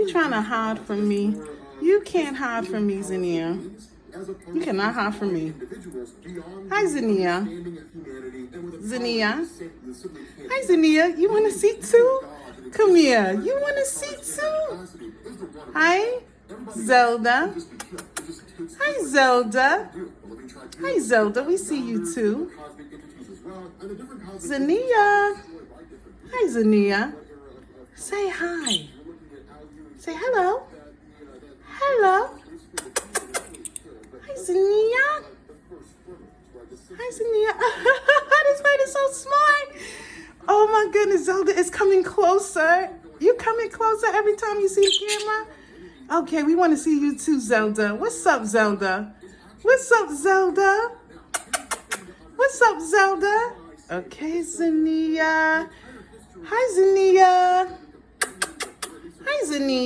You trying to hide from me? You can't hide from me, Zania. You cannot hide from me. Hi, Zania. Zania. Hi, Zania. You want a seat too? Come here. You want a seat too? Hi, Zelda. Hi, Zelda. Hi, Zelda. We see you too. Zania. Hi, Zania. Say hi. Say hello. Hello. Hi, Zania. Hi, Zania. This fight is so smart. Oh my goodness, Zelda is coming closer. You coming closer every time you see the camera? Okay, we want to see you too, Zelda. What's up, Zelda? What's up, Zelda? What's up, Zelda? Okay, Zania. Hi, Zania. Hi, Zania.